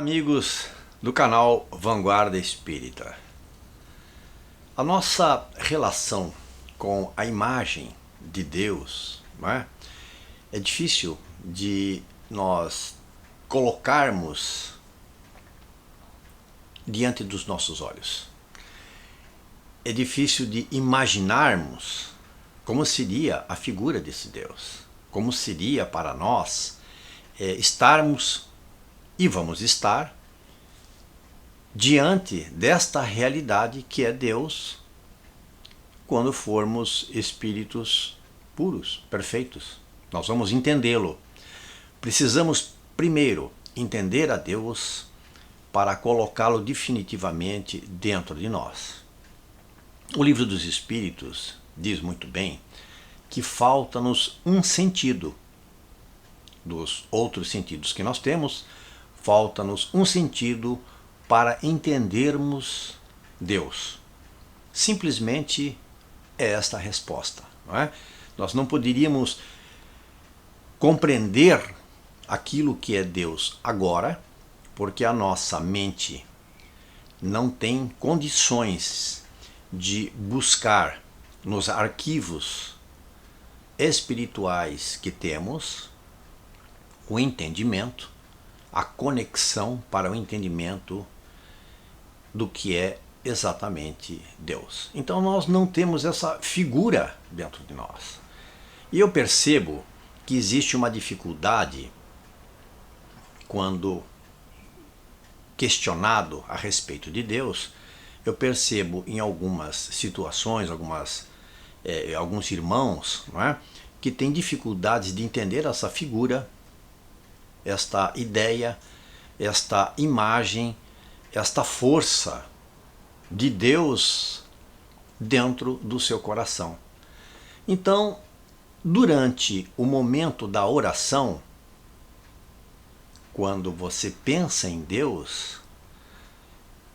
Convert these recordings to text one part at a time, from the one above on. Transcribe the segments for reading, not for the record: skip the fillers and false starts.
Olá, amigos do canal Vanguarda Espírita. A nossa relação com a imagem de Deus, não é? É difícil de nós colocarmos diante dos nossos olhos. É difícil de imaginarmos como seria a figura desse Deus, como seria para nós estarmos e vamos estar diante desta realidade que é Deus quando formos espíritos puros, perfeitos. Nós vamos entendê-lo. Precisamos primeiro entender a Deus para colocá-lo definitivamente dentro de nós. O Livro dos Espíritos diz muito bem que falta-nos um sentido. Dos outros sentidos que nós temos, falta-nos um sentido para entendermos Deus. Simplesmente é esta a resposta, não é? Nós não poderíamos compreender aquilo que é Deus agora, porque a nossa mente não tem condições de buscar nos arquivos espirituais que temos o entendimento, a conexão para o entendimento do que é exatamente Deus. Então nós não temos essa figura dentro de nós. E eu percebo que existe uma dificuldade quando questionado a respeito de Deus. Eu percebo em algumas situações, alguns irmãos, não é, que têm dificuldades de entender essa figura, esta ideia, esta imagem, esta força de Deus dentro do seu coração. Então, durante o momento da oração, quando você pensa em Deus,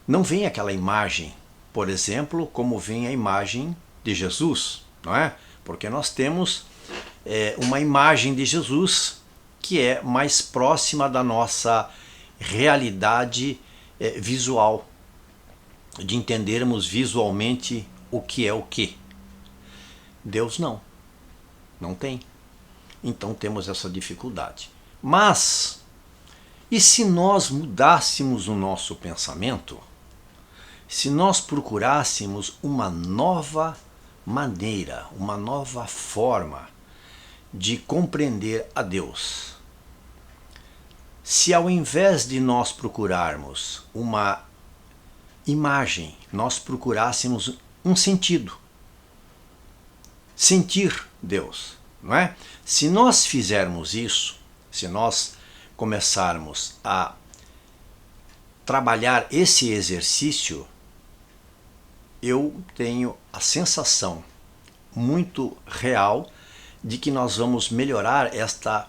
não vem aquela imagem, por exemplo, como vem a imagem de Jesus, não é? Porque nós temos uma imagem de Jesus que é mais próxima da nossa realidade visual, de entendermos visualmente o que é o que. Deus não tem. Então temos essa dificuldade. Mas, e se nós mudássemos o nosso pensamento? Se nós procurássemos uma nova maneira, uma nova forma de compreender a Deus? Se ao invés de nós procurarmos uma imagem, nós procurássemos um sentido, sentir Deus, não é? Se nós fizermos isso, se nós começarmos a trabalhar esse exercício, eu tenho a sensação muito real de que nós vamos melhorar esta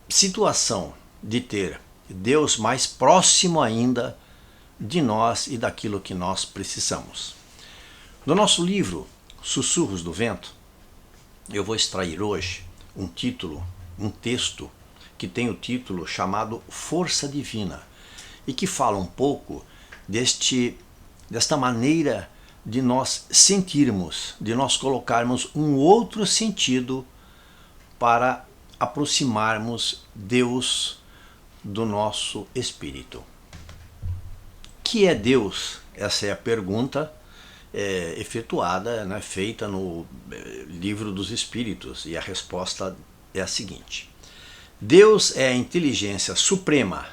situação de ter Deus mais próximo ainda de nós e daquilo que nós precisamos. No nosso livro Sussurros do Vento, eu vou extrair hoje um texto que tem o título chamado Força Divina e que fala um pouco desta maneira de nós sentirmos, de nós colocarmos um outro sentido para aproximarmos Deus do nosso espírito. Que é Deus? Essa é a pergunta efetuada, né, feita no Livro dos Espíritos, e a resposta é a seguinte: Deus é a inteligência suprema,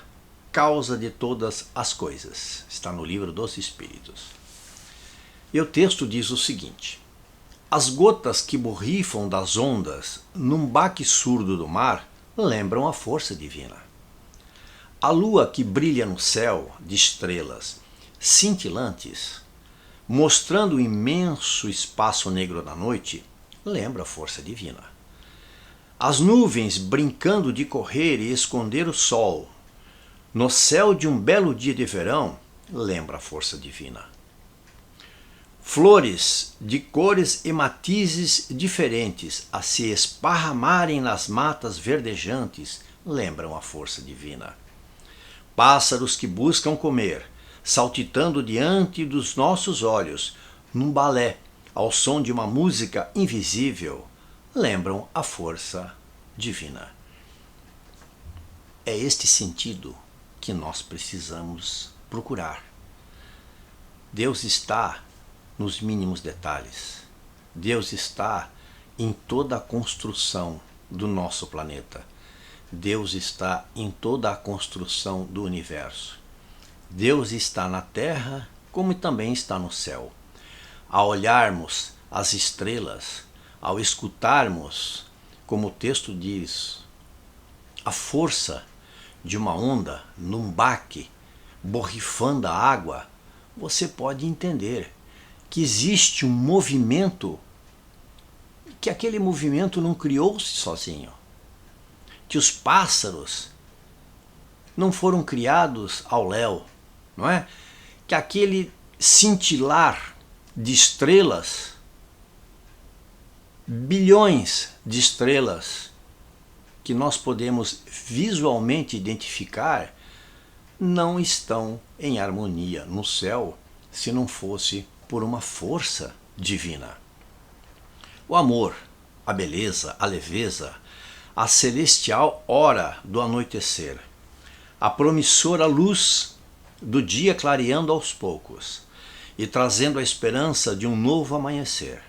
causa de todas as coisas. Está no Livro dos Espíritos. E o texto diz o seguinte: as gotas que borrifam das ondas num baque surdo do mar lembram a força divina. A lua que brilha no céu de estrelas cintilantes, mostrando o imenso espaço negro da noite, lembra a força divina. As nuvens brincando de correr e esconder o sol no céu de um belo dia de verão, lembra a força divina. Flores de cores e matizes diferentes a se esparramarem nas matas verdejantes lembram a força divina. Pássaros que buscam comer, saltitando diante dos nossos olhos, num balé, ao som de uma música invisível, lembram a força divina. É este sentido que nós precisamos procurar. Deus está nos mínimos detalhes. Deus está em toda a construção do nosso planeta. Deus está em toda a construção do universo. Deus está na terra como também está no céu. Ao olharmos as estrelas, ao escutarmos, como o texto diz, a força de uma onda num baque, borrifando a água, você pode entender que existe um movimento, que aquele movimento não criou-se sozinho, que os pássaros não foram criados ao léu, não é? Que aquele cintilar de estrelas, bilhões de estrelas que nós podemos visualmente identificar, não estão em harmonia no céu se não fosse por uma força divina. O amor, a beleza, a leveza, a celestial hora do anoitecer, a promissora luz do dia clareando aos poucos e trazendo a esperança de um novo amanhecer,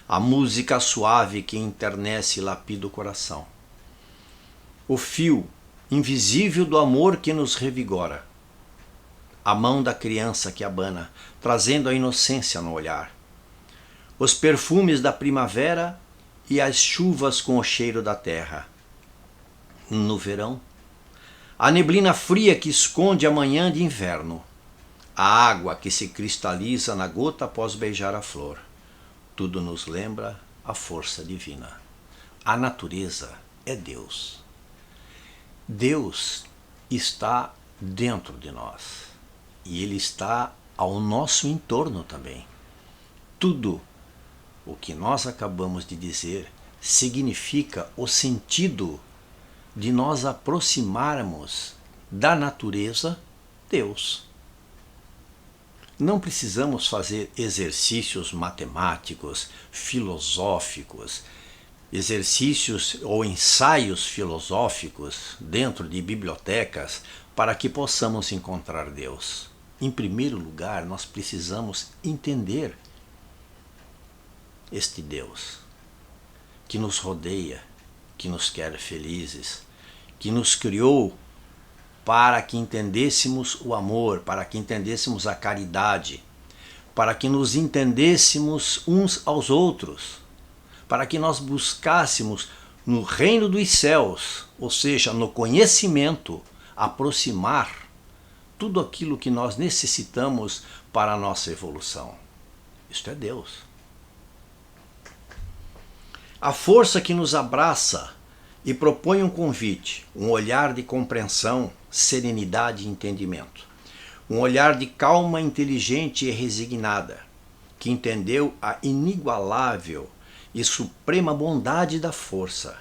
a música suave que enternece e lapida o coração, o fio invisível do amor que nos revigora, a mão da criança que abana, trazendo a inocência no olhar, os perfumes da primavera e as chuvas com o cheiro da terra. No verão, a neblina fria que esconde a manhã de inverno, a água que se cristaliza na gota após beijar a flor. Tudo nos lembra a força divina. A natureza é Deus. Deus está dentro de nós e Ele está ao nosso entorno também. Tudo o que nós acabamos de dizer significa o sentido de nós aproximarmos da natureza Deus. Não precisamos fazer exercícios matemáticos, filosóficos, exercícios ou ensaios filosóficos dentro de bibliotecas para que possamos encontrar Deus. Em primeiro lugar, nós precisamos entender este Deus que nos rodeia, que nos quer felizes, que nos criou para que entendêssemos o amor, para que entendêssemos a caridade, para que nos entendêssemos uns aos outros, para que nós buscássemos no reino dos céus, ou seja, no conhecimento, aproximar tudo aquilo que nós necessitamos para a nossa evolução. Isto é Deus. A força que nos abraça e propõe um convite, um olhar de compreensão, serenidade e entendimento. Um olhar de calma inteligente e resignada, que entendeu a inigualável e suprema bondade da força,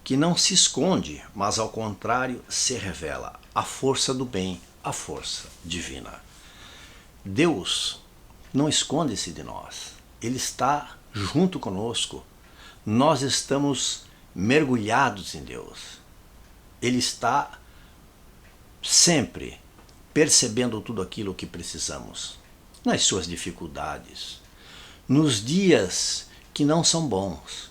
que não se esconde, mas ao contrário se revela, a força do bem, a força divina. Deus não esconde-se de nós, Ele está junto conosco. Nós estamos mergulhados em Deus. Ele está sempre percebendo tudo aquilo que precisamos, nas suas dificuldades, nos dias que não são bons,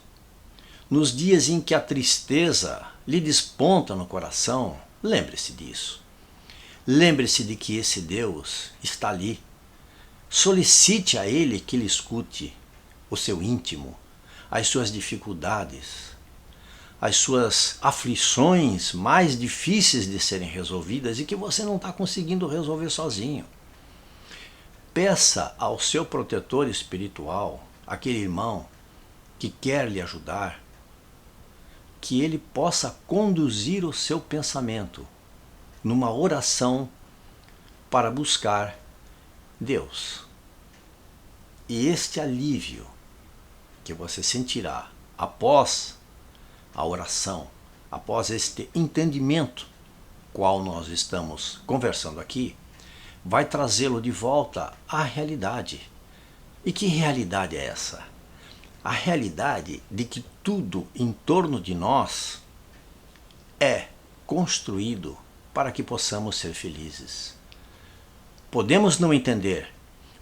nos dias em que a tristeza lhe desponta no coração. Lembre-se disso. Lembre-se de que esse Deus está ali. Solicite a Ele que lhe escute o seu íntimo, as suas dificuldades, as suas aflições mais difíceis de serem resolvidas e que você não está conseguindo resolver sozinho. Peça ao seu protetor espiritual, aquele irmão que quer lhe ajudar, que ele possa conduzir o seu pensamento numa oração para buscar Deus. E este alívio que você sentirá após a oração, após este entendimento qual nós estamos conversando aqui vai trazê-lo de volta à realidade. E que realidade é essa? A realidade de que tudo em torno de nós é construído para que possamos ser felizes. Podemos não entender,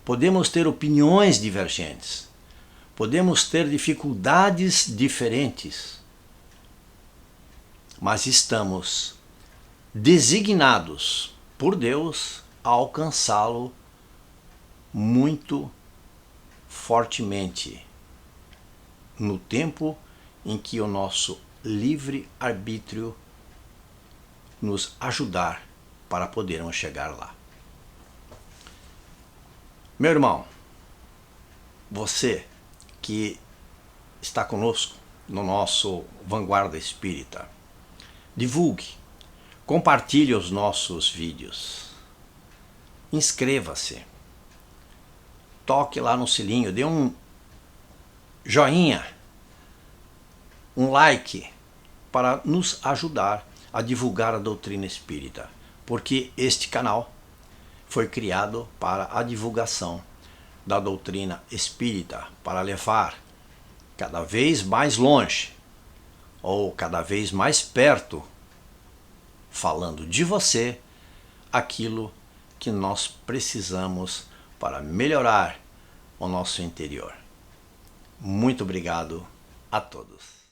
podemos ter opiniões divergentes, podemos ter dificuldades diferentes, mas estamos designados por Deus a alcançá-lo muito fortemente no tempo em que o nosso livre-arbítrio nos ajudar para podermos chegar lá. Meu irmão, você que está conosco no nosso Vanguarda Espírita, divulgue, compartilhe os nossos vídeos, inscreva-se, toque lá no sininho, dê um joinha, um like para nos ajudar a divulgar a doutrina espírita, porque este canal foi criado para a divulgação da doutrina espírita, para levar cada vez mais longe ou cada vez mais perto, falando de você, aquilo que nós precisamos para melhorar o nosso interior. Muito obrigado a todos.